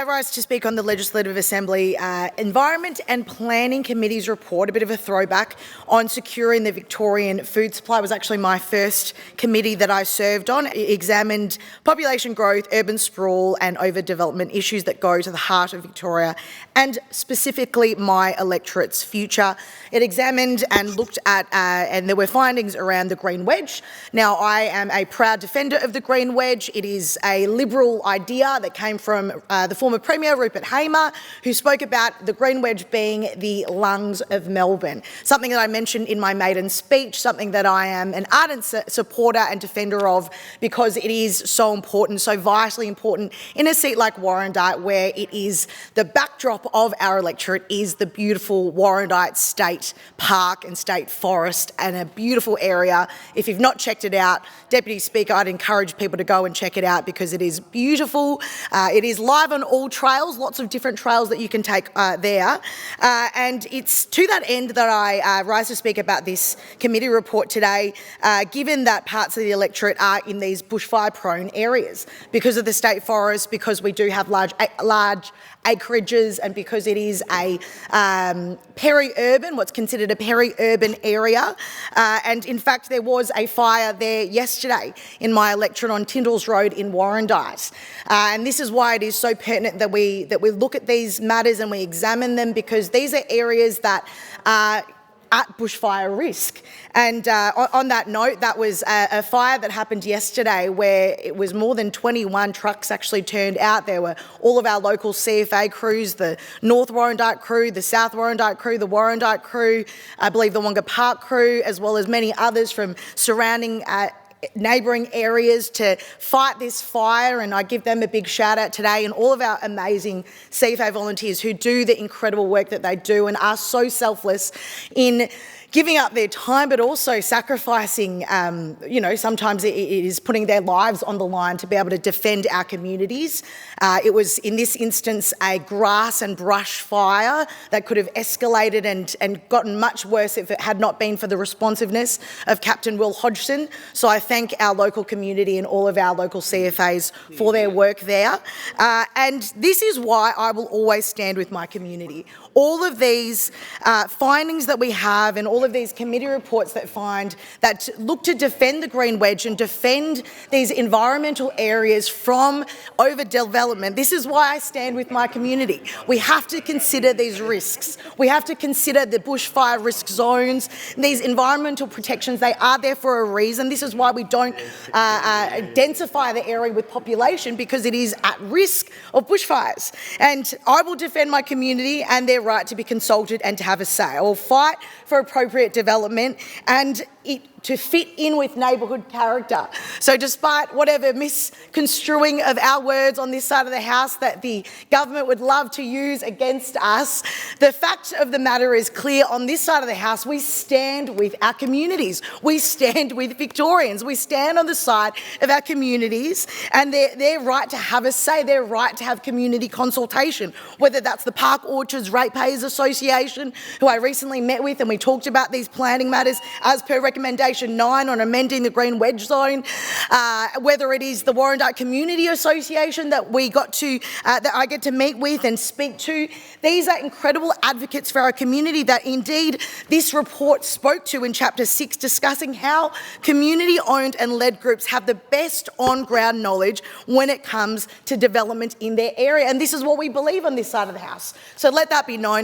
I rise to speak on the Legislative Assembly Environment and Planning Committee's report, a bit of a throwback on securing the Victorian food supply. It was actually my first committee that I served on. It examined population growth, urban sprawl and overdevelopment issues that go to the heart of Victoria and specifically my electorate's future. It examined and looked at, and there were findings around the Green Wedge. Now, I am a proud defender of the Green Wedge. It is a Liberal idea that came from the former Premier Rupert Hamer, who spoke about the Green Wedge being the lungs of Melbourne. Something that I mentioned in my maiden speech, something that I am an ardent supporter and defender of because it is so important, so vitally important in a seat like Warrandyte, where it is the backdrop of our electorate is the beautiful Warrandyte State Park and State Forest, and a beautiful area. If you've not checked it out, Deputy Speaker, I'd encourage people to go and check it out because it is beautiful. It is live on all trails, lots of different trails that you can take there. And it's to that end that I rise to speak about this committee report today, given that parts of the electorate are in these bushfire-prone areas because of the state forest, because we do have large acreages, and because it is a peri-urban, what's considered a peri-urban area. And in fact, there was a fire there yesterday in my electorate on Tindals Rd in Warrandyte. And this is why it is so pertinent that we look at these matters and we examine them, because these are areas that are at bushfire risk. And on that note, that was a fire that happened yesterday where it was more than 21 trucks actually turned out. There were all of our local CFA crews, the North Warrandyte crew, the South Warrandyte crew, the Warrandyte crew, I believe the Wonga Park crew, as well as many others from surrounding neighbouring areas to fight this fire, and I give them a big shout out today, and all of our amazing CFA volunteers who do the incredible work that they do and are so selfless in giving up their time, but also sacrificing, sometimes it is putting their lives on the line to be able to defend our communities. It was, in this instance, a grass and brush fire that could have escalated and gotten much worse if it had not been for the responsiveness of Captain Will Hodgson. So I thank our local community and all of our local CFAs for their work there. And this is why I will always stand with my community. All of these findings that we have and all of these committee reports that look to defend the Green Wedge and defend these environmental areas from overdevelopment, this is why I stand with my community. We have to consider these risks. We have to consider the bushfire risk zones, these environmental protections. They are there for a reason. This is why we don't densify the area with population, because it is at risk of bushfires. And I will defend my community and their right to be consulted and to have a say. I will fight for appropriate development and to fit in with neighbourhood character. So despite whatever misconstruing of our words on this side of the House that the government would love to use against us, the fact of the matter is clear. On this side of the House, we stand with our communities. We stand with Victorians. We stand on the side of our communities and their right to have a say, their right to have community consultation, whether that's the Park Orchards Ratepayers Association, who I recently met with, and we talked about these planning matters as per recommendation 9 on amending the Green Wedge zone, whether it is the Warrandyte Community Association that I get to meet with and speak to. These are incredible advocates for our community that indeed this report spoke to in Chapter 6, discussing how community-owned and led groups have the best on-ground knowledge when it comes to development in their area. And this is what we believe on this side of the House. So let that be known.